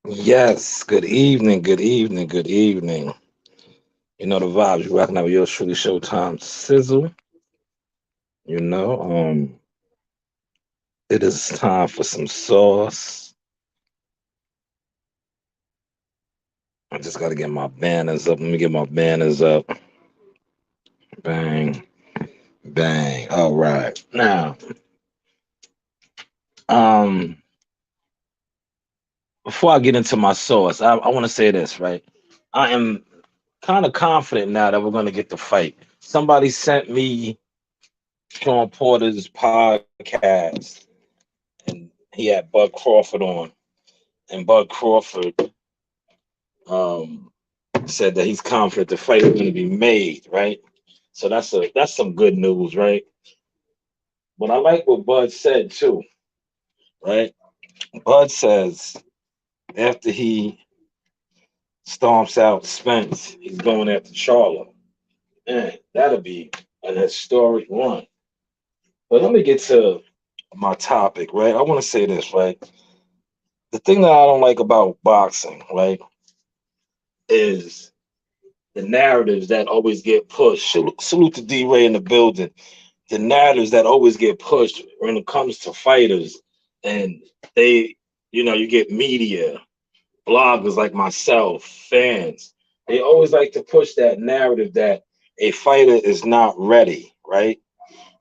Yes, good evening, good evening, good evening. You know the vibes. You're rocking out with yours truly, Showtime Sizzle. You know, it is time for some sauce. I just got to get my banners up. Let me get my banners up. Bang, bang. All right. Now, um, before I get into my sauce, I want to say this, right? I am kind of confident now that we're going to get the fight. Somebody sent me Sean Porter's podcast, and he had Bud Crawford on, and Bud Crawford um, said that he's confident the fight is going to be made, right? So that's some good news, right? But I like what Bud said too, right? Bud says after he stomps out Spence, he's going after Charlo. Man, that'll be an historic run. But let me get to my topic, right? I want to say this, right? The thing that I don't like about boxing, right, is the narratives that always get pushed. Salute to D Ray in the building. The narratives that always get pushed when it comes to fighters, and they, you get media, bloggers like myself, fans. They always like to push that narrative that a fighter is not ready, right?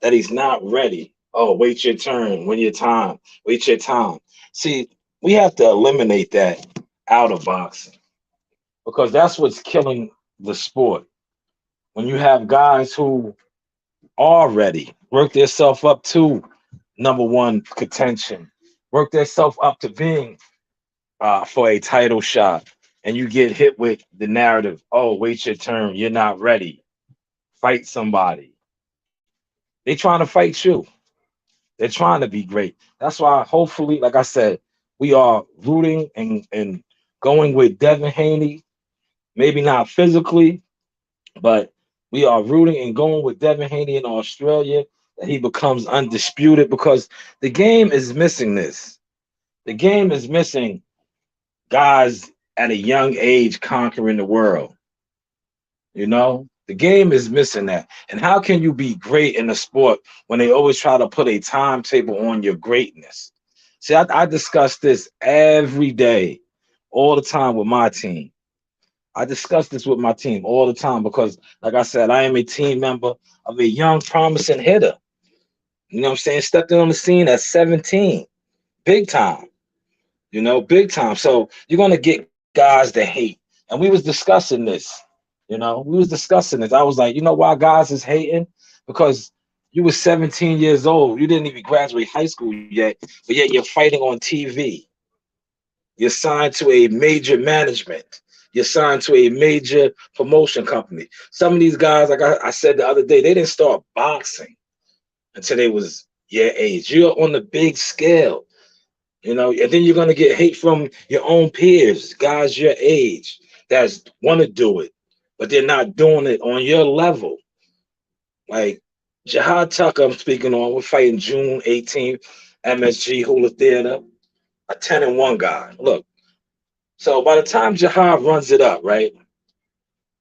That he's not ready. Oh, wait your turn, win your time, wait your time. See, we have to eliminate that out of boxing because that's what's killing the sport. When you have guys who are ready, work themselves up to number one contention, work themselves up to being for a title shot, and you get hit with the narrative, oh, wait your turn, you're not ready, fight somebody. They trying to fight you. They're trying to be great. That's why, hopefully, like I said, we are rooting and going with Devin Haney. Maybe not physically, but we are rooting and going with Devin Haney in Australia that he becomes undisputed because the game is missing this. The game is missing guys at a young age conquering the world. The game is missing that. And how can you be great in a sport when they always try to put a timetable on your greatness? See, I discuss this every day, all the time with my team. I discuss this with my team all the time because, like I said, I am a team member of a young, promising hitter. You know what I'm saying? Stepped in on the scene at 17, big time. Big time. So you're gonna get guys that hate, and we was discussing this. We was discussing this. I was like, you know why guys is hating? Because you were 17 years old. You didn't even graduate high school yet, but yet you're fighting on TV. You're signed to a major management. You're signed to a major promotion company. Some of these guys, like I said the other day, they didn't start boxing until they was your age. You're on the big scale, and then you're gonna get hate from your own peers, guys your age that want to do it, but they're not doing it on your level. Like Jihad Tucker, I'm speaking on. We're fighting June 18th, MSG Hula Theater, a 10-1 guy. Look, so by the time Jihad runs it up, right?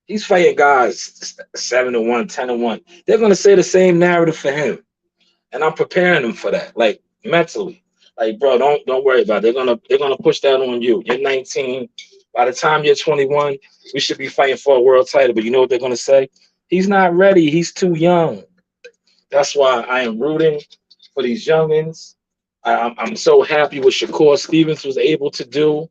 He's fighting guys 7-1, 10-1. They're gonna say the same narrative for him, and I'm preparing them for that, like mentally. Like, bro, don't worry about it. They're gonna push that on you. You're 19. By the time you're 21, we should be fighting for a world title. But you know what they're gonna say? He's not ready. He's too young. That's why I am rooting for these youngins. I'm so happy what Shakur Stevens was able to do,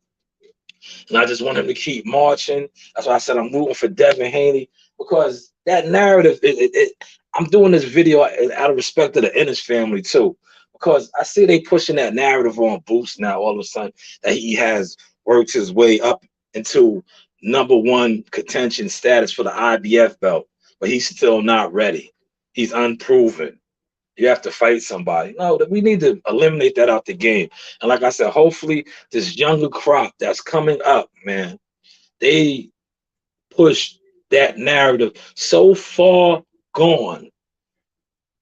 and I just want him to keep marching. That's why I said I'm rooting for Devin Haney because that narrative. I'm doing this video out of respect to the Ennis family too, because I see they pushing that narrative on Boost now. All of a sudden, that he has worked his way up into number one contention status for the IBF belt, but he's still not ready. He's unproven. You have to fight somebody. No, we need to eliminate that out the game. And like I said, hopefully this younger crop that's coming up, man, they push that narrative so far gone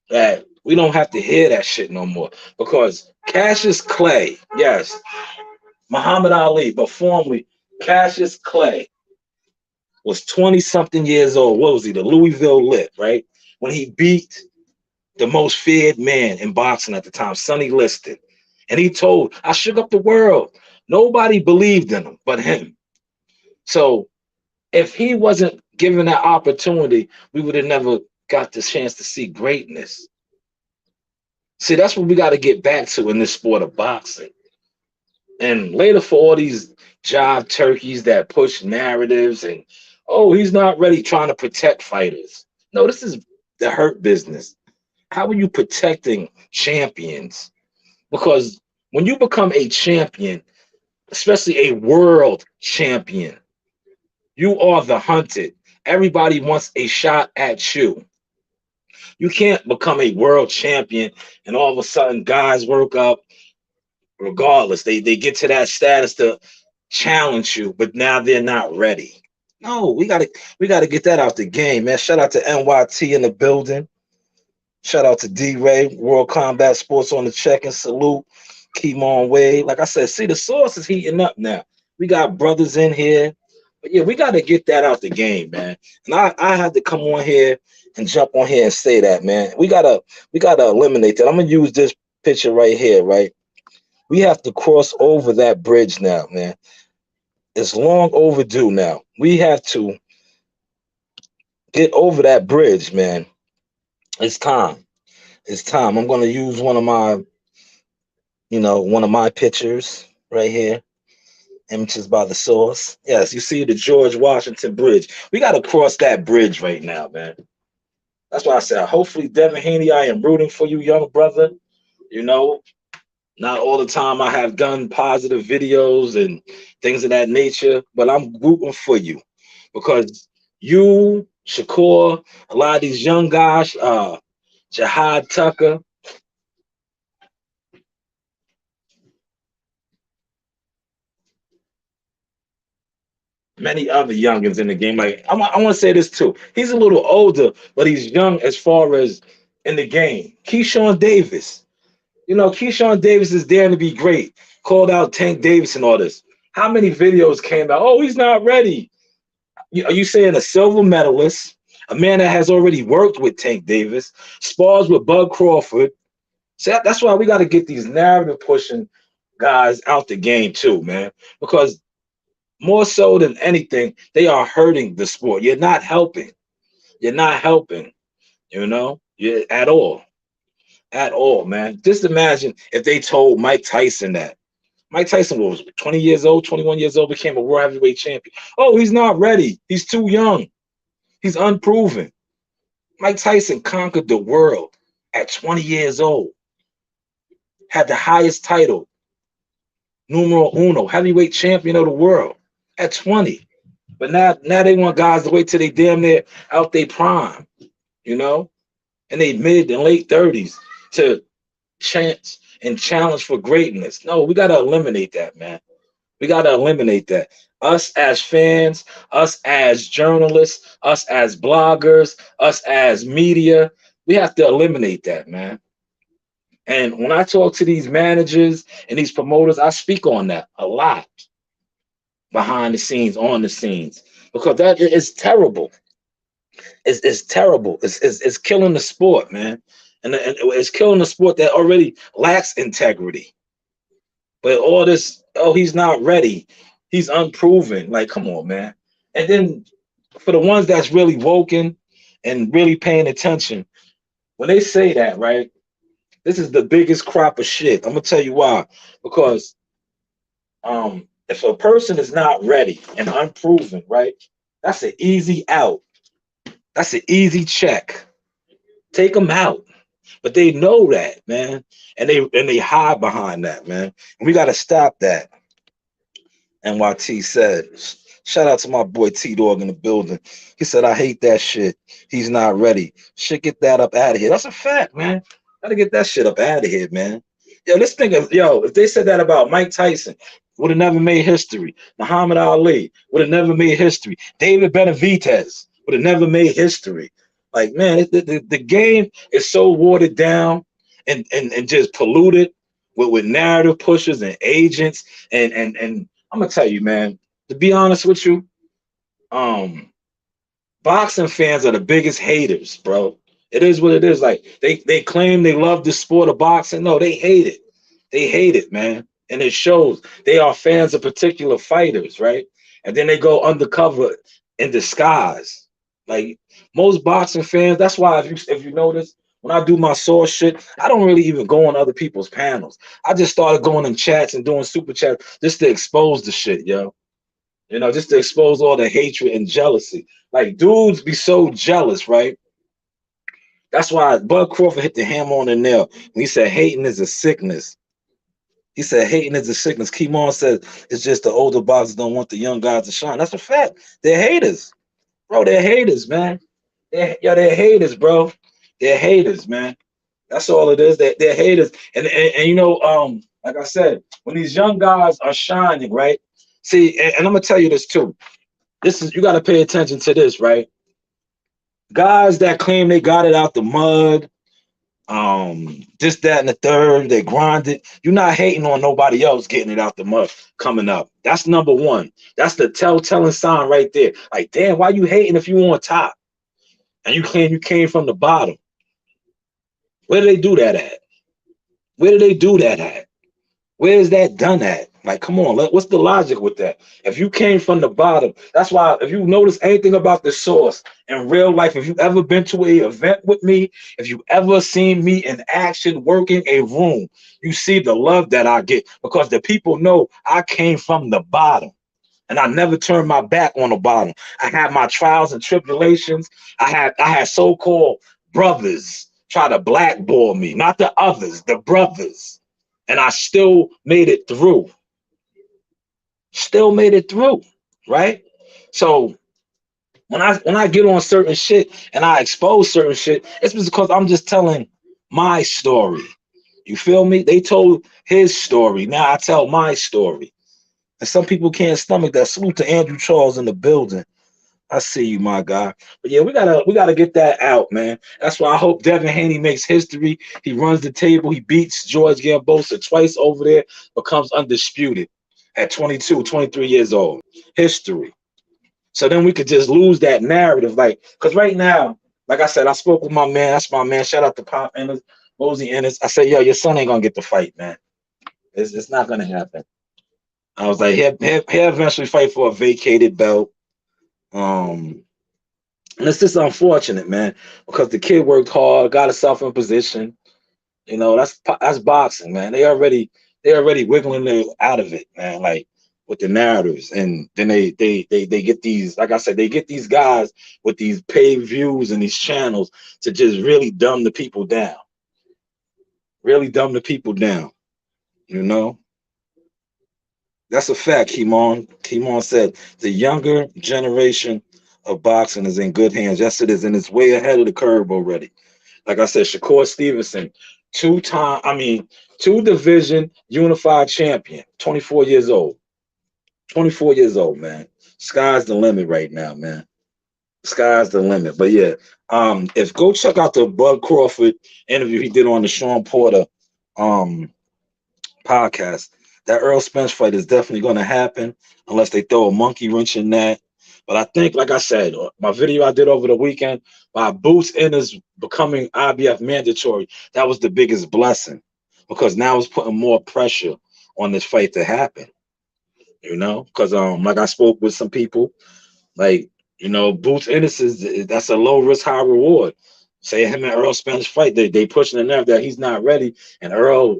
that we don't have to hear that shit no more. Because Cassius Clay, yes, Muhammad Ali, but formerly Cassius Clay, was 20 something years old. What was he? The Louisville Lip, right? When he beat the most feared man in boxing at the time, Sonny Liston. And he told, I shook up the world. Nobody believed in him but him. So if he wasn't given that opportunity, we would have never got the chance to see greatness. See, that's what we got to get back to in this sport of boxing. And later, for all these job turkeys that push narratives and, oh, he's not ready, trying to protect fighters. No, this is the hurt business. How are you protecting champions? Because when you become a champion, especially a world champion, you are the hunted. Everybody wants a shot at you. You can't become a world champion and all of a sudden guys work up regardless. They get to that status to challenge you, but now they're not ready. No, we gotta get that out the game, man. Shout out to NYT in the building. Shout out to D-Ray, World Combat Sports on the check and salute. Keep on Wade. Like I said, see, the source is heating up now. We got brothers in here. But yeah, we got to get that out the game, man. And I had to come on here and jump on here and say that, man. We gotta eliminate that. I'm gonna use this picture right here, right? We have to cross over that bridge now, man. It's long overdue now. We have to get over that bridge, man. It's time. It's time. I'm gonna use one of my pictures right here. Images by the source. Yes, you see the George Washington Bridge. We got to cross that bridge right now, man. That's why I said, hopefully, Devin Haney, I am rooting for you, young brother. You know, not all the time I have done positive videos and things of that nature, but I'm rooting for you because you, Shakur, a lot of these young guys, Jihad Tucker, many other youngins in the game. Like I want to say this too. He's a little older, but he's young as far as in the game. Keyshawn Davis. You know, Keyshawn Davis is there to be great. Called out Tank Davis and all this. How many videos came out? Oh, he's not ready. Are you saying a silver medalist, a man that has already worked with Tank Davis, spars with Bud Crawford? So that's why we got to get these narrative pushing guys out the game too, man. Because more so than anything, they are hurting the sport. You're not helping. You're not helping, at all. At all, man. Just imagine if they told Mike Tyson that. Mike Tyson was 20 years old, 21 years old, became a world heavyweight champion. Oh, he's not ready. He's too young. He's unproven. Mike Tyson conquered the world at 20 years old, had the highest title, numero uno, heavyweight champion of the world at 20. But now they want guys to wait till they damn near out their prime, in they mid and late 30s to chance and challenge for greatness. No, we got to eliminate that, man. We got to eliminate that. Us as fans, us as journalists, us as bloggers, us as media, we have to eliminate that, man. And when I talk to these managers and these promoters, I speak on that a lot. Behind the scenes, on the scenes, because that is terrible. It's terrible. It's killing the sport, man, and it's killing the sport that already lacks integrity. But all this, oh, he's not ready, he's unproven. Like, come on, man. And then for the ones that's really woken and really paying attention, when they say that, right, this is the biggest crop of shit. I'm gonna tell you why. Because if a person is not ready and unproven, right, that's an easy out. That's an easy check. Take them out. But they know that, man. And they hide behind that, man. And we gotta stop that. NYT said. Shout out to my boy T-Dog in the building. He said, I hate that shit. He's not ready. Shit, get that up out of here. That's a fact, man. Gotta get that shit up out of here, man. Let's think of, if they said that about Mike Tyson, would have never made history. Muhammad Ali would have never made history. David Benavidez would have never made history. Like, man, the game is so watered down and just polluted with narrative pushers and agents, and I'm gonna tell you, man, to be honest with you, um, boxing fans are the biggest haters, bro. It is what it is. Like they claim they love the sport of boxing. No, they hate it. They hate it, man. And it shows. They are fans of particular fighters, right? And then they go undercover in disguise. Like most boxing fans, that's why if you notice, when I do my source shit, I don't really even go on other people's panels. I just started going in chats and doing super chats just to expose the shit, yo. Just to expose all the hatred and jealousy. Like dudes be so jealous, right? That's why Bud Crawford hit the hammer on the nail. When he said hating is a sickness. He said hating is a sickness. Kimon said it's just the older boxers don't want the young guys to shine. That's a fact. They're haters, bro. They're haters, man. They're haters, bro. They're haters, man. That's all it is. They're haters. And like I said, when these young guys are shining, right? See, and I'm gonna tell you this too. You got to pay attention to this, right? Guys that claim they got it out the mud, this, that, and the third, they grinded. You're not hating on nobody else getting it out the mud coming up. That's number one. That's the telltale sign right there. Like, damn, why you hating if you on top and you claim you came from the bottom? Where do they do that at? Where do they do that at? Where is that done at? Like, come on, what's the logic with that? If you came from the bottom, that's why if you notice anything about the source in real life, if you ever been to an event with me, if you ever seen me in action working a room, you see the love that I get because the people know I came from the bottom and I never turned my back on the bottom. I had my trials and tribulations. I had so-called brothers try to blackball me, not the others, the brothers. And I still made it through. Still made it through, right? So when I get on certain shit and I expose certain shit, it's because I'm just telling my story. You feel me? They told his story. Now I tell my story. And some people can't stomach that. Salute to Andrew Charles in the building. I see you, my guy. But yeah, we gotta get that out, man. That's why I hope Devin Haney makes history. He runs the table. He beats George Gambosa twice over there, becomes undisputed at 22, 23 years old. History. So then we could just lose that narrative. Like, because right now, like I said, I spoke with my man. That's my man. Shout out to Pop Ennis, Mosey Ennis. I said, yo, your son ain't gonna get the fight, man. It's not gonna happen. I was like, he'll eventually fight for a vacated belt. And it's just unfortunate, man, because the kid worked hard, got himself in position. That's boxing, man. They already wiggling it out of it, man. Like with the narratives, and then they get these, like I said, they get these guys with these paid views and these channels to just really dumb the people down, really dumb the people down. You know, that's a fact. Kimon said the younger generation of boxing is in good hands. Yes, it is, and it's way ahead of the curve already. Like I said, Shakur Stevenson, two division unified champion, 24 years old. 24 years old, man. Sky's the limit right now, man. Sky's the limit. But yeah, if go check out the Bud Crawford interview he did on the Sean Porter podcast. That Earl Spence fight is definitely going to happen unless they throw a monkey wrench in that. But I think, like I said, my video I did over the weekend by Boots Ennis becoming IBF mandatory, that was the biggest blessing because now it's putting more pressure on this fight to happen. Because like I spoke with some people, like Boots Ennis that's a low risk, high reward. Say him and Earl Spence fight, they pushing the nerve that he's not ready, and Earl,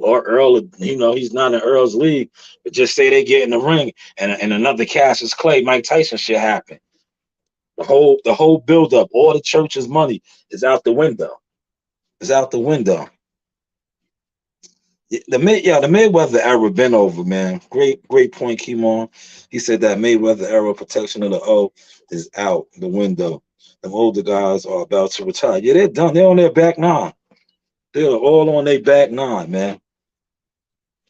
he's not in Earl's league. But just say they get in the ring, and another Cassius Clay, Mike Tyson shit happen. The whole build up, all the church's money is out the window. It's out the window. The Mayweather era been over, man. Great point, Kimon. He said that Mayweather era protection of the O is out the window. The older guys are about to retire. Yeah, they're done. They're on their back nine. They're all on their back nine, man.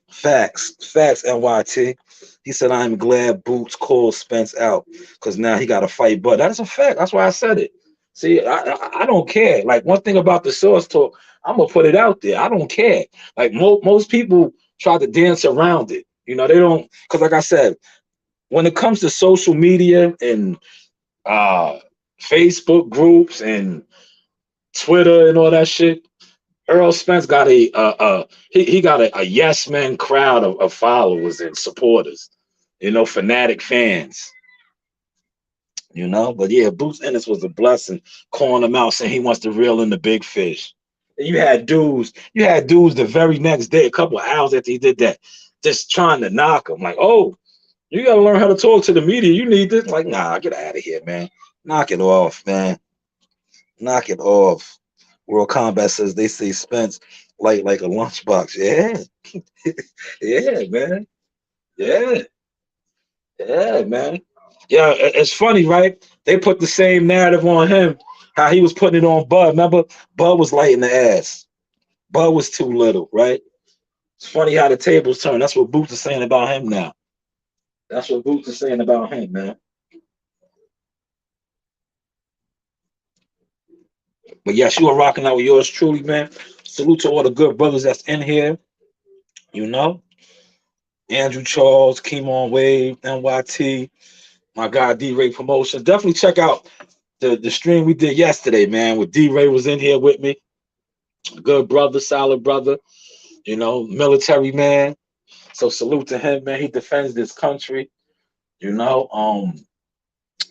Facts, NYT. He said, I'm glad Boots called Spence out because now he got to fight. But that's a fact. That's why I said it. See, I don't care. Like, one thing about the source talk, I'm going to put it out there. I don't care. Like, most people tried to dance around it. You know, they don't, because like I said, when it comes to social media and uh Facebook groups and Twitter and all that shit, Earl Spence got he got a yes man crowd of followers and supporters, you know, fanatic fans, you know. But yeah, Boots Ennis was a blessing, calling him out, saying he wants to reel in the big fish. And you had dudes the very next day, a couple of hours after he did that, just trying to knock him, like, oh, you gotta learn how to talk to the media. You need this. Like, nah, get out of here, man. Knock it off, man. Knock it off. World Combat says they say Spence like a lunchbox. Yeah, yeah, man. Yeah, yeah, man. Yeah, it's funny, right? They put the same narrative on him, how he was putting it on Bud. Remember, Bud was light in the ass. Bud was too little, right? It's funny how the tables turn. That's what Boots is saying about him now. That's what Boots is saying about him, man. But yes, you are rocking out with yours truly, man. Salute to all the good brothers that's in here. You know, Andrew Charles, Keemon Wave, NYT, my guy D Ray Promotions. Definitely check out the stream we did yesterday, man. With D Ray was in here with me. Good brother, solid brother. You know, military man. So salute to him, man. He defends this country. You know,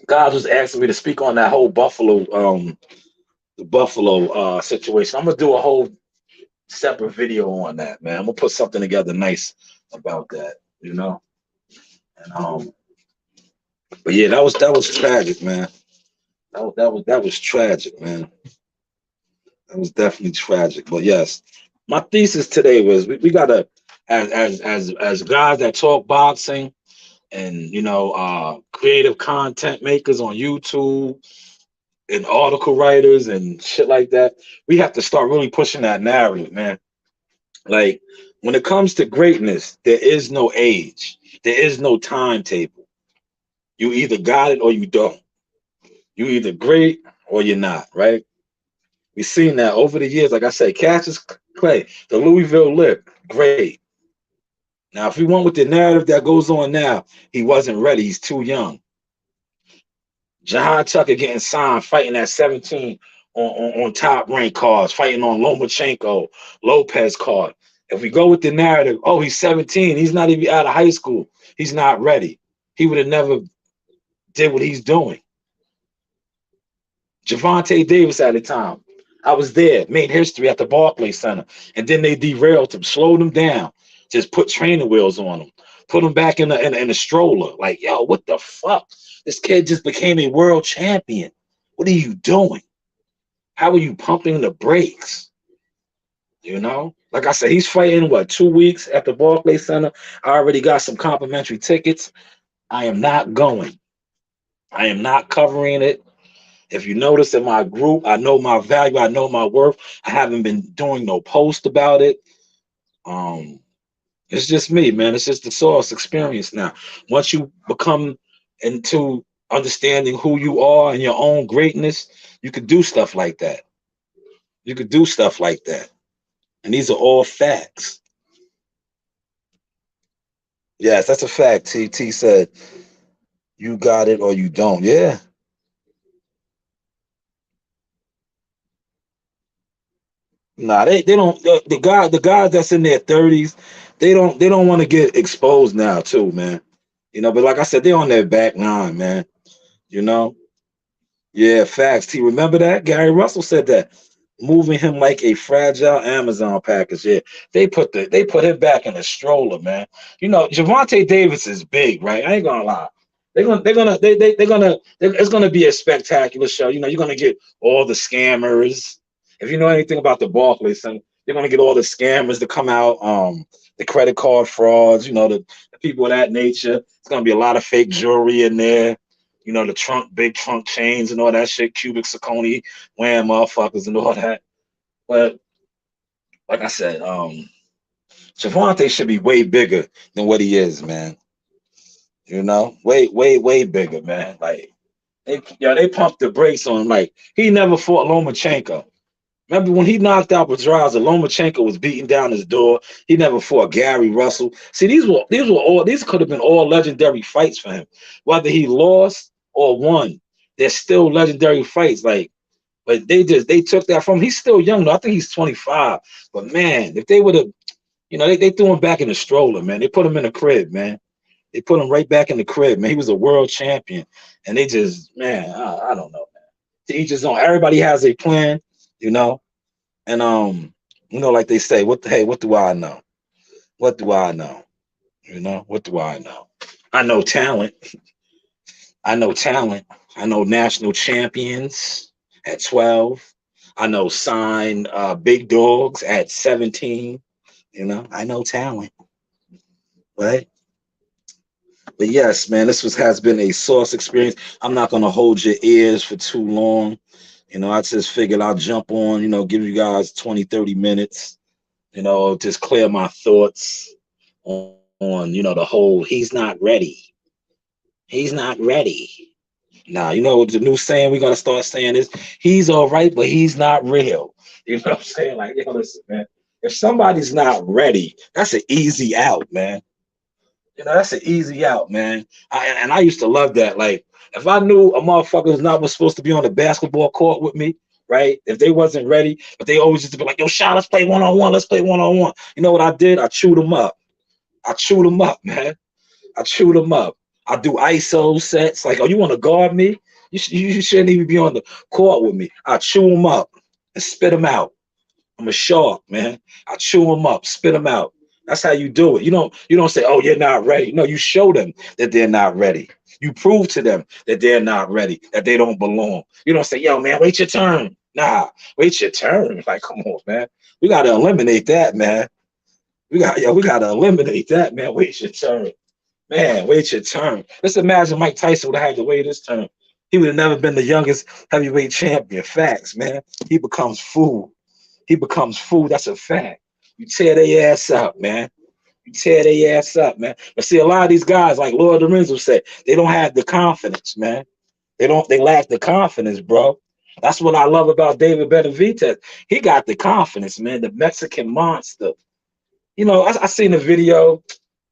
God was asking me to speak on that whole Buffalo, the Buffalo situation. I'm gonna do a whole separate video on that, man. I'm gonna put something together nice about that, you know. And but yeah, that was tragic, man. That was tragic, man. That was definitely tragic. But yes, my thesis today was we gotta as guys that talk boxing and you know creative content makers on YouTube and article writers and shit like that, we have to start really pushing that narrative, man. Like when it comes to greatness, there is no age, there is no timetable. You either got it or you don't. You either great or you're not, right? We've seen that over the years. Like I said, Cassius Clay, the Louisville Lip, great. Now, if we went with the narrative that goes on now, he wasn't ready. He's too young. Jahan Tucker getting signed, fighting at 17 on top rank cards, fighting on Lomachenko, Lopez card. If we go with the narrative, oh, he's 17, he's not even out of high school, he's not ready. He would have never did what he's doing. Javante Davis at the time, I was there, made history at the Barclays Center, and then they derailed him, slowed him down, just put training wheels on him, put him back in a stroller. Like, yo, what the fuck? This kid just became a world champion. What are you doing? How are you pumping the brakes? You know, like I said, he's fighting what 2 weeks at the Barclays Center. I already got some complimentary tickets. I am not going. I am not covering it. If you notice in my group, I know my value, I know my worth. I haven't been doing no post about it. Um, it's just me, man. It's just the source experience now. Once you become into understanding who you are and your own greatness, you could do stuff like that. You could do stuff like that. And these are all facts. Yes, that's a fact. TT said, you got it or you don't. Yeah. Nah, they don't the guys that's in their 30s, they don't want to get exposed now too, man. You know, but like I said, they're on their back nine, man. You know? Yeah, facts. T, remember that? Gary Russell said that. Moving him like a fragile Amazon package. Yeah. They put him back in a stroller, man. You know, Javante Davis is big, right? I ain't gonna lie. It's gonna be a spectacular show. You know, you're gonna get all the scammers. If you know anything about the Barclays, you're gonna get all the scammers to come out, the credit card frauds, you know, the people of that nature. It's gonna be a lot of fake jewelry in there. You know, the big trunk chains and all that shit, cubic zirconia, wearing motherfuckers and all that. But like I said, Javante should be way bigger than what he is, man. You know, way bigger, man. Like they pumped the brakes on him. Like he never fought Lomachenko. Remember when he knocked out Pedraza, Lomachenko was beating down his door. He never fought Gary Russell. See, these could have been all legendary fights for him. Whether he lost or won, they're still legendary fights. Like, but they took that from him. He's still young though. I think he's 25. But man, if they would have, they threw him back in the stroller, man. They put him in the crib, man. They put him right back in the crib, man. He was a world champion. And they just, man, I don't know, man. To each his own. Everybody has a plan, you know. And like they say, what do I know? What do I know? What do I know? I know talent. I know talent. I know national champions at 12. I know signed big dogs at 17. I know talent. Right? But yes, man, has been a source experience. I'm not gonna hold your ears for too long. I just figured I'll jump on, give you guys 20, 30 minutes, just clear my thoughts on, the whole he's not ready. He's not ready. Now, the new saying we're gonna start saying is he's all right, but he's not real. You know what I'm saying? Like, listen, man, if somebody's not ready, that's an easy out, man. That's an easy out, man. I used to love that. Like, if I knew a motherfucker was supposed to be on the basketball court with me, right? If they wasn't ready, but they always used to be like, yo, Shaw, let's play one-on-one. Let's play one-on-one. You know what I did? I chewed them up. Man. I chewed them up. I do ISO sets. Like, oh, you want to guard me? You shouldn't even be on the court with me. I chew them up and spit them out. I'm a shark, man. I chew them up, spit them out. That's how you do it. You don't say, "Oh, you're not ready." No, you show them that they're not ready. You prove to them that they're not ready, that they don't belong. You don't say, "Yo, man, wait your turn." Nah, wait your turn. Like, come on, man. We gotta eliminate that, man. We gotta eliminate that, man. Wait your turn. Man, wait your turn. Let's imagine Mike Tyson would have had to wait his turn. He would have never been the youngest heavyweight champion. Facts, man. He becomes food. He becomes food. That's a fact. You tear their ass up, man. You tear their ass up, man. But see, a lot of these guys, like Lord of the Rings will say, they don't have the confidence, man. They lack the confidence, bro. That's what I love about David Benavidez. He got the confidence, man. The Mexican monster. I seen a video.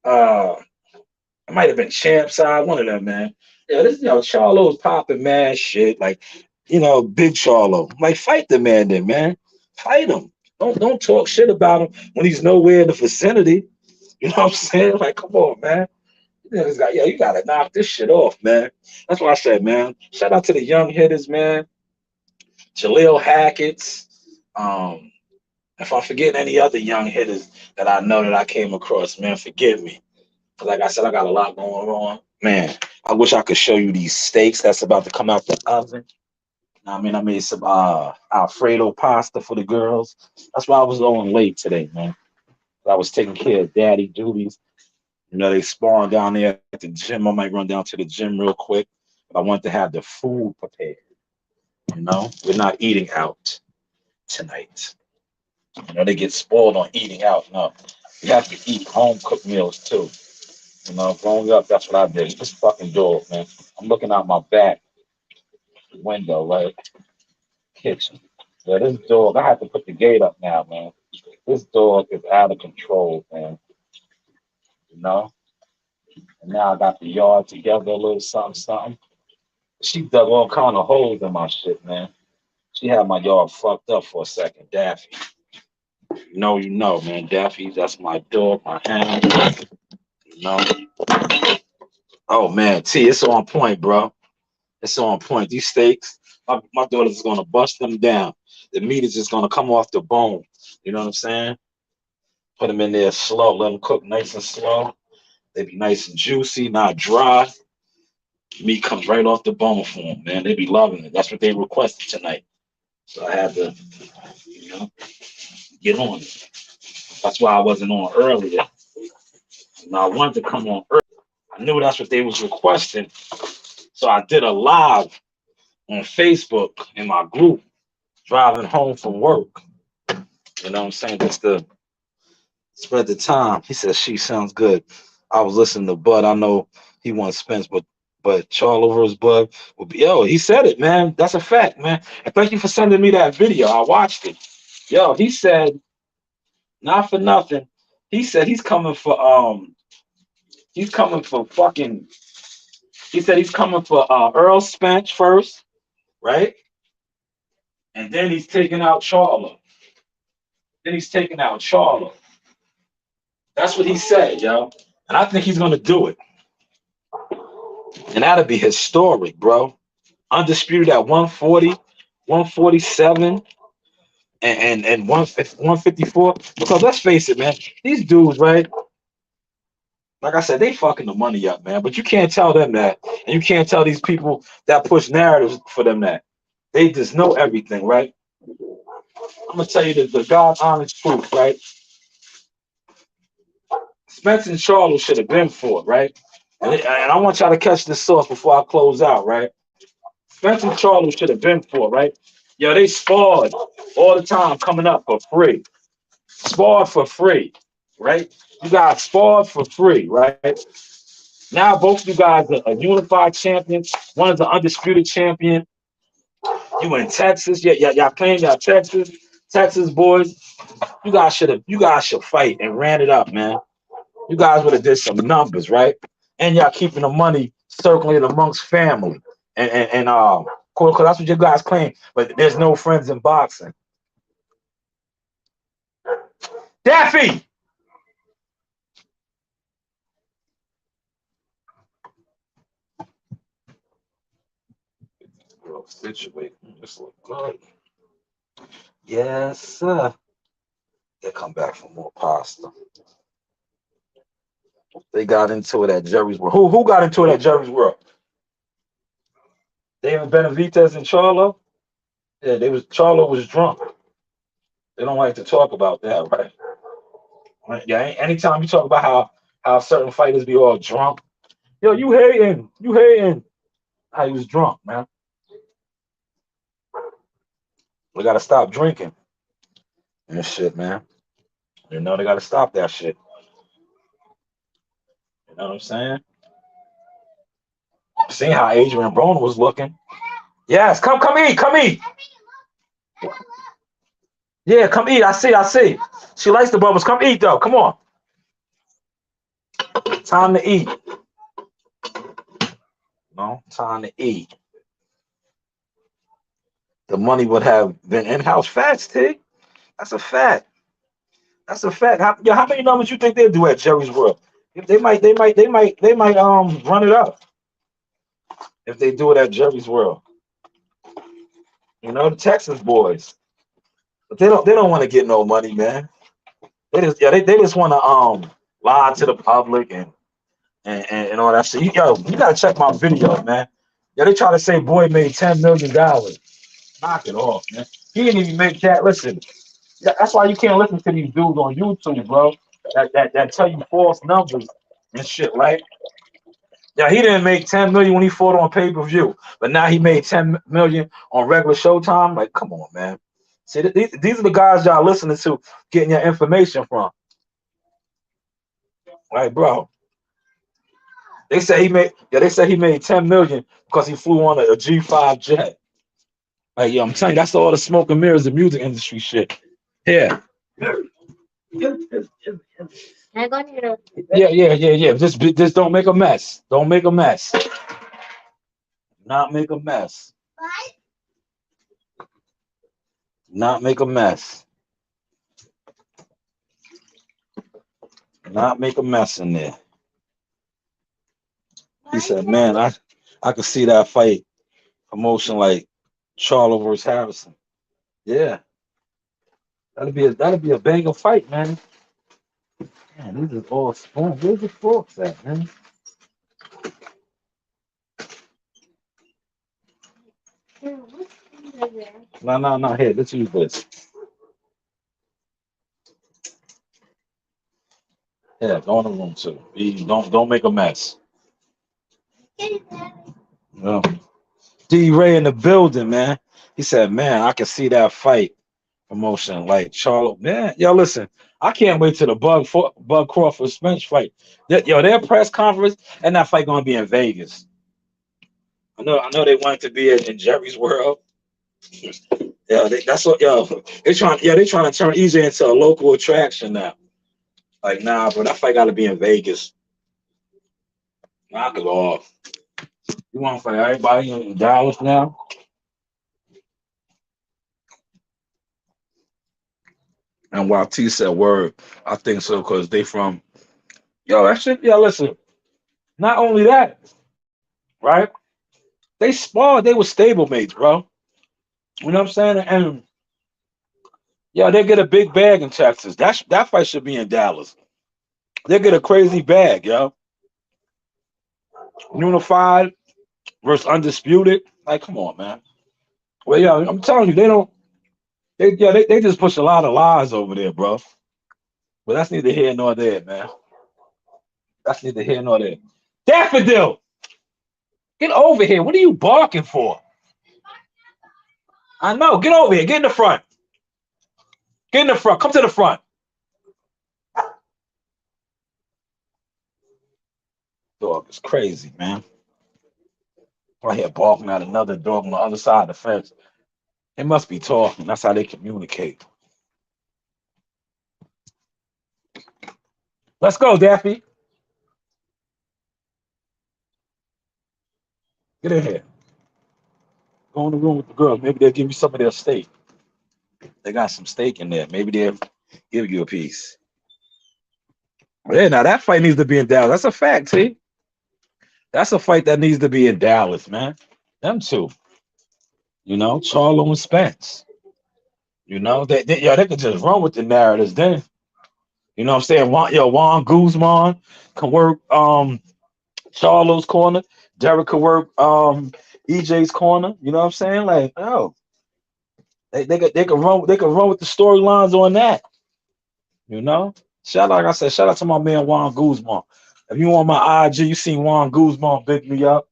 It might have been Champ Side, one of them, man. Yeah, Charlo's popping mad shit. Like, big Charlo. Like, fight the man then, man. Fight him. Don't talk shit about him when he's nowhere in the vicinity. You know what I'm saying? Like, come on, man. You gotta knock this shit off, man. That's what I said, man. Shout out to the young hitters, man. Jaleel Hackett's. If I'm forgetting any other young hitters that I know that I came across, man, forgive me. Like I said, I got a lot going on. Man, I wish I could show you these steaks that's about to come out the oven. I mean, I made some Alfredo pasta for the girls. That's why I was going late today, man. I was taking care of daddy duties. They sparring down there at the gym. I might run down to the gym real quick. But I want to have the food prepared. We're not eating out tonight. They get spoiled on eating out. No, you have to eat home cooked meals too. Growing up, that's what I did. This fucking dog, man. I'm looking out my back window, right? Kitchen. Yeah, this dog, I have to put the gate up now, man. This dog is out of control, man. And now I got the yard together a little something, something. She dug all kind of holes in my shit, man. She had my yard fucked up for a second. Daffy. Man. Daffy, that's my dog, my hound. Oh, man. T, it's on point, bro. It's on point. These steaks, my daughter's going to bust them down. The meat is just going to come off the bone. You know what I'm saying? Put them in there slow. Let them cook nice and slow. They be nice and juicy, not dry. Meat comes right off the bone for them, man. They be loving it. That's what they requested tonight. So I had to, get on it. That's why I wasn't on earlier. I wanted to come on early. I knew that's what they was requesting. So I did a live on Facebook in my group, driving home from work. You know what I'm saying? Just to spread the time. He said, she sounds good. I was listening to Bud. I know he wants Spence, but but Charlo versus Bud will be. Yo, he said it, man. That's a fact, man. And thank you for sending me that video. I watched it. Yo, he said, not for nothing. He said he's coming for fucking. He said he's coming for Earl Spence first, right? And then he's taking out Charlo. Then he's taking out Charlo. That's what he said, yo. And I think he's gonna do it. And that'll be historic, bro. Undisputed at 140, 147, and 154. Because let's face it, man, these dudes, right? Like I said, they fucking the money up, man. But you can't tell them that. And you can't tell these people that push narratives for them that. They just know everything, right? I'm gonna tell you the God honest truth, right? Spence and Charlo should have been for it, right? And I want y'all to catch this sauce before I close out, right? Spence and Charlo should have been for it, right? Yo, they sparred all the time coming up for free. Sparred for free, right? You guys sparred for free, right? Now both you guys are unified champions. One is an undisputed champion. You in Texas, y'all playing y'all Texas boys. You guys should fight and ran it up, man. You guys would have did some numbers, right? And y'all keeping the money circulating amongst family. And because that's what you guys claim, but there's no friends in boxing. Daffy! Situate. This look good. Yes, sir. They come back for more pasta. They got into it at Jerry's World. Who got into it at Jerry's World? David Benavidez and Charlo? Yeah, Charlo was drunk. They don't like to talk about that, right? Yeah, anytime you talk about how certain fighters be all drunk, yo, you hating. How he was drunk, man. We gotta stop drinking and shit, man. You know they gotta stop that shit. You know what I'm saying? Seeing how Adrian Broner was looking. Yes, come eat. Yeah, come eat. I see. She likes the bubbles. Come eat though. Come on. Time to eat. No, time to eat. The money would have been in-house facts, T. That's a fact. How many numbers you think they'll do at Jerry's World? They might run it up if they do it at Jerry's World. You know, the Texas boys. But they don't want to get no money, man. They just want to lie to the public and all that shit. You gotta check my video, man. Yeah, they try to say boy made $10 million. Knock it off, man. He didn't even make that. Listen, that's why you can't listen to these dudes on YouTube, bro. That tell you false numbers and shit, right? Yeah, he didn't make 10 million when he fought on pay-per-view, but now he made 10 million on regular Showtime. Like, come on, man. See, these are the guys y'all listening to, getting your information from. Like, bro. They say he made 10 million because he flew on a G5 jet. Like, yo, I'm telling you, that's all the smoke and mirrors, the music industry shit. Yeah. Yeah. Just don't make a mess. Don't make a mess. Not make a mess. Not make a mess. Not make a mess in there. He said, man, I could see that fight promotion like Charlo versus Harrison. Yeah. That'll be a banger fight, man. Man, these are all spoons. Where's the forks at, man? No. Here, let's use this. Yeah, go in the room too. Don't make a mess. No. D Ray in the building, man. He said, man, I can see that fight promotion like Charlo. Man, yo, listen, I can't wait till the Bud Crawford Spence fight. Their press conference and that fight gonna be in Vegas. I know they wanted to be in Jerry's World. Yeah, that's what they trying to turn EJ into a local attraction now. Like, nah, bro, that fight got to be in Vegas. Knock it off. You want to fight everybody in Dallas now? And while T said word, I think so because they from that shit. Yeah, listen. Not only that, right? They sparred. They were stablemates, bro. You know what I'm saying? And yeah, they get a big bag in Texas. That fight should be in Dallas. They get a crazy bag, yo. Unified versus undisputed. Like, come on, man. Well, yeah, I'm telling you, they don't. They just push a lot of lies over there, bro. But that's neither here nor there, man. That's neither here nor there. Daffodil, get over here. What are you barking for? I know. Get over here. Get in the front. Get in the front. Come to the front. Dog is crazy, man. Right here barking at another dog on the other side of the fence. They must be talking. That's how they communicate. Let's go, Daffy. Get in here. Go in the room with the girls. Maybe they'll give you some of their steak. They got some steak in there. Maybe they'll give you a piece. Yeah, now that fight needs to be in Dallas. That's a fact, see? That's a fight that needs to be in Dallas, man. Them two. Charlo and Spence. They could just run with the narratives then. You know what I'm saying? Juan Guzman can work Charlo's corner. Derek could work EJ's corner. You know what I'm saying? Like, oh, they could run with the storylines on that. You know? Like I said, shout out to my man Juan Guzman. If you on my IG, you seen Juan Guzman big me up.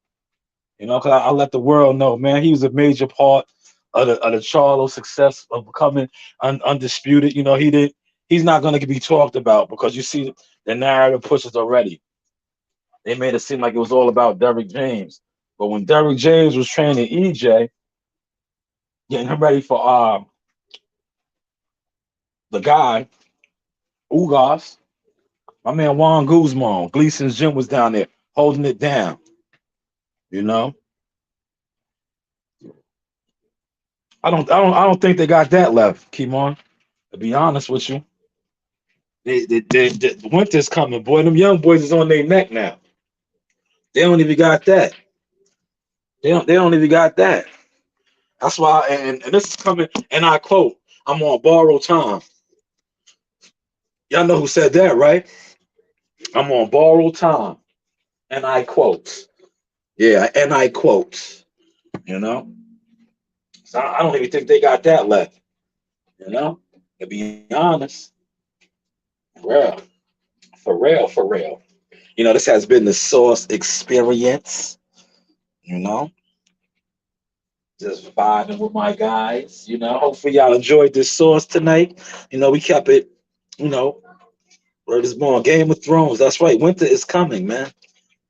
Because I let the world know, man, he was a major part of the Charlo success of becoming undisputed. He's not going to be talked about because you see the narrative pushes already. They made it seem like it was all about Derrick James. But when Derrick James was training EJ, getting him ready for the guy, Ugas, my man Juan Guzman, Gleason's gym was down there holding it down. You know, I don't think they got that left. Kimon, to be honest with you, the winter's coming, boy. Them young boys is on their neck now. They don't even got that. They don't even got that. That's why, and this is coming, and I quote, I'm on borrowed time. Y'all know who said that, right? I'm on borrowed time. And I quote. Yeah, and I quote. You know? So I don't even think they got that left. You know? To be honest. For real. For real, for real. This has been the Source experience. You know? Just vibing with my guys. Hopefully y'all enjoyed this Source tonight. We kept it, where it's more Game of Thrones. That's right. Winter is coming, man.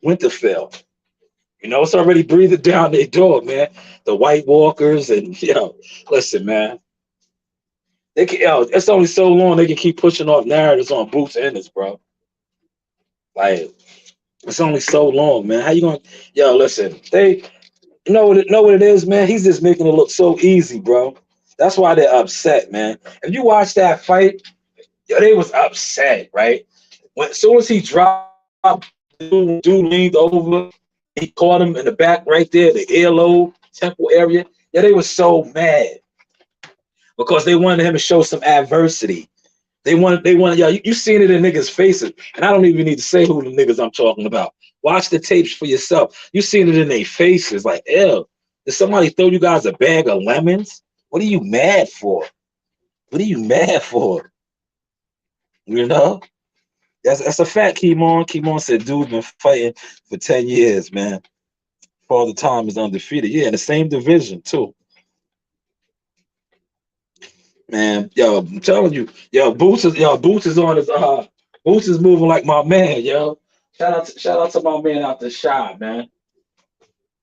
Winterfell. It's already breathing down their door, man. The White Walkers and listen, man. It's only so long they can keep pushing off narratives on Boots Ennis, bro. Like, it's only so long, man. How you gonna listen, they know what it is, man. He's just making it look so easy, bro. That's why they're upset, man. If you watch that fight, they was upset, right? As soon as he dropped, dude leaned over. He caught him in the back right there, the earlobe, temple area. Yeah, they were so mad because they wanted him to show some adversity. They wanted, you seen it in niggas' faces. And I don't even need to say who the niggas I'm talking about. Watch the tapes for yourself. You seen it in their faces. Like, ew, did somebody throw you guys a bag of lemons? What are you mad for? What are you mad for? That's a fact, Kimon. Kimon said, dude's been fighting for 10 years, man. Father Time is undefeated. Yeah, in the same division, too. Man, I'm telling you, Boots is on his Boots is moving like my man, yo. Shout out to my man out the shop, man.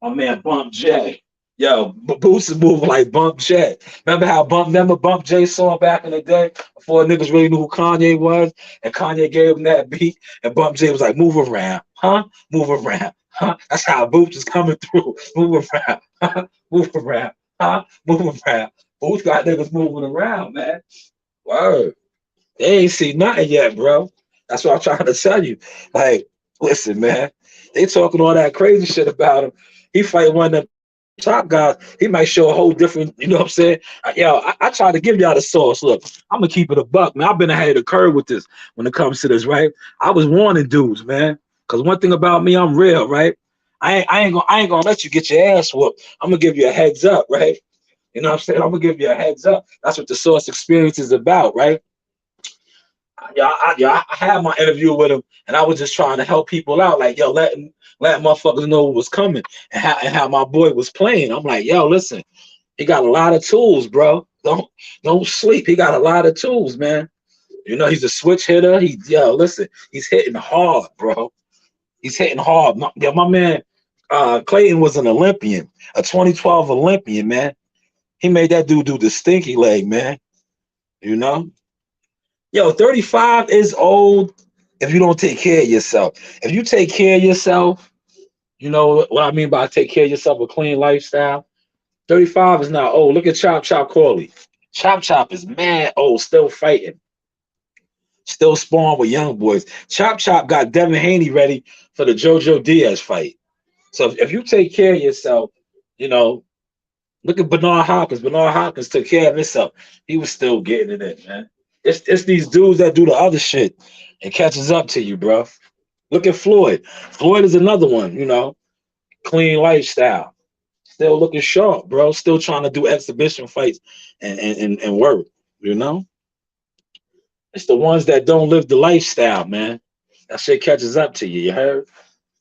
My man Bump J. Yo, Boots is moving like Bump J. Remember Bump J song back in the day before niggas really knew who Kanye was, and Kanye gave him that beat, and Bump J was like, "Move around, huh? Move around, huh?" That's how Boots is coming through. Move around, huh? Move around, huh? Move around. Boots got niggas moving around, man. Word. They ain't seen nothing yet, bro. That's what I'm trying to tell you. Like, listen, man. They talking all that crazy shit about him. He fight one of them top guys. He might show a whole different, you know what I'm saying? I try to give y'all the sauce. Look, I'm gonna keep it a buck, man. I've been ahead of the curve with this when it comes to this, right? I was warning dudes, man. Cause one thing about me, I'm real, right? I ain't gonna let you get your ass whooped. I'm gonna give you a heads up, right? You know what I'm saying? I'm gonna give you a heads up. That's what the source experience is about, right? I had my interview with him, and I was just trying to help people out, like let motherfuckers know what was coming and how my boy was playing. I'm like, yo, listen, he got a lot of tools, bro. Don't sleep. He got a lot of tools, man. You know, he's a switch hitter. Listen, he's hitting hard, bro. He's hitting hard. My man, Clayton was an Olympian, a 2012 Olympian, man. He made that dude do the stinky leg, man. You know. Yo, 35 is old if you don't take care of yourself. If you take care of yourself, you know what I mean by take care of yourself, a clean lifestyle. 35 is not old. Look at Chop Chop Corley. Chop Chop is mad old, still fighting, still sparring with young boys. Chop Chop got Devin Haney ready for the JoJo Diaz fight. So if you take care of yourself, you know, look at Bernard Hopkins. Bernard Hopkins took care of himself. He was still getting it in, man. It's these dudes that do the other shit and catches up to you, bro. Look at Floyd. Floyd is another one, you know, clean lifestyle. Still looking sharp, bro. Still trying to do exhibition fights and work, you know? It's the ones that don't live the lifestyle, man. That shit catches up to you, you heard?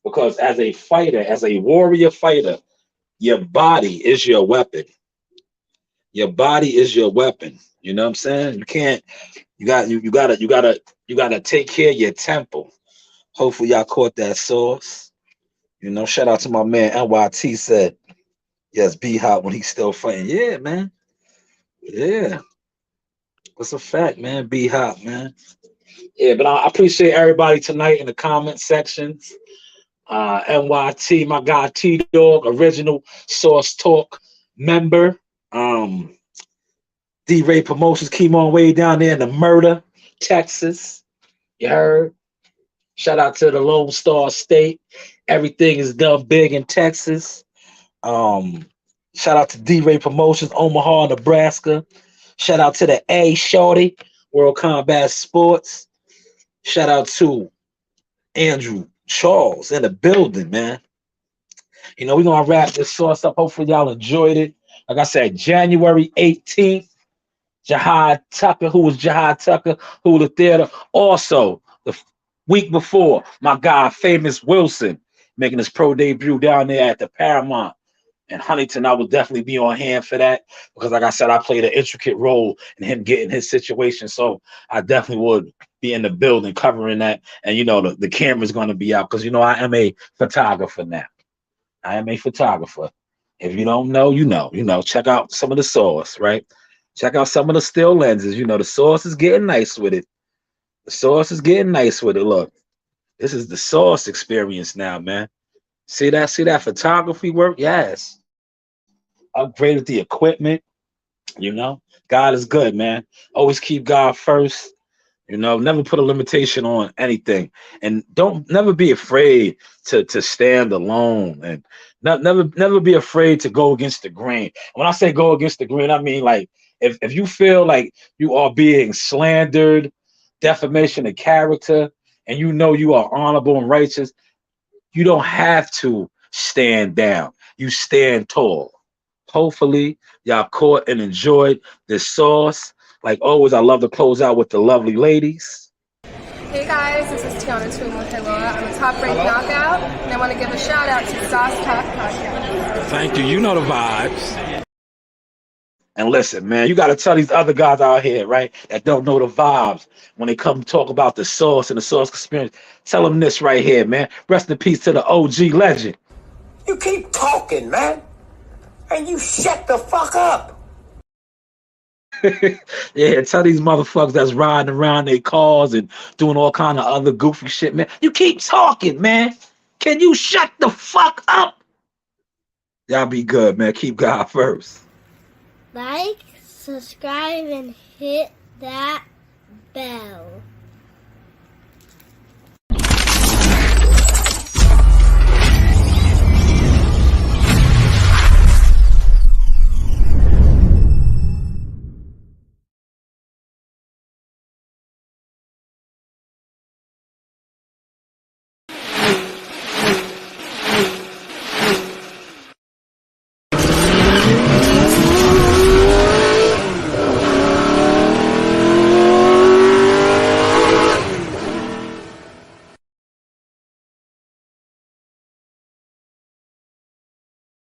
Because as a fighter, as a warrior fighter, your body is your weapon. Your body is your weapon. You know what I'm saying? You gotta take care of your temple. Hopefully y'all caught that sauce. You know, shout out to my man NYT said, yes, B Hop when he's still fighting. Yeah, man. Yeah. That's a fact, man. B Hop, man. Yeah, but I appreciate everybody tonight in the comment sections. NYT, my guy T Dog, original Source Talk member. D-Ray Promotions, keep on way down there in the Murder, Texas. You heard? Shout out to the Lone Star State. Everything is done big in Texas. Shout out to D-Ray Promotions, Omaha, Nebraska. Shout out to the A Shorty, World Combat Sports. Shout out to Andrew Charles in the building, man. You know, we're going to wrap this sauce up. Hopefully y'all enjoyed it. Like I said, January 18th, Jihad Tucker, who was Jihad Tucker, who was the theater. Also, the week before, my guy, Famous Wilson, making his pro debut down there at the Paramount in Huntington. I will definitely be on hand for that because, like I said, I played an intricate role in him getting his situation. So I definitely would be in the building covering that. And, you know, the camera's going to be out because, you know, I am a photographer now. I am a photographer. If you don't know, you know, check out some of the sauce, right? Check out some of the still lenses. You know, the sauce is getting nice with it. The sauce is getting nice with it. Look, this is the sauce experience now, man. See that photography work? Yes. Upgraded the equipment. You know, God is good, man. Always keep God first. You know, never put a limitation on anything, and never be afraid to stand alone, and never be afraid to go against the grain. When I say go against the grain, I mean like if you feel like you are being slandered, defamation of character, and you know you are honorable and righteous, you don't have to stand down. You stand tall. Hopefully, y'all caught and enjoyed this sauce. Like always, I love to close out with the lovely ladies. Hey guys, this is Tiana Tuimuheloa. I'm a top-ranked knockout, and I want to give a shout-out to Sauce Talk Podcast. Thank you. You know the vibes. And listen, man, you got to tell these other guys out here, right, that don't know the vibes when they come talk about the sauce and the sauce experience. Tell them this right here, man. Rest in peace to the OG legend. You keep talking, man. And you shut the fuck up. Yeah, tell these motherfuckers that's riding around their cars and doing all kind of other goofy shit, man. You keep talking, man. Can you shut the fuck up? Y'all be good, man. Keep God first. Like, subscribe, and hit that bell.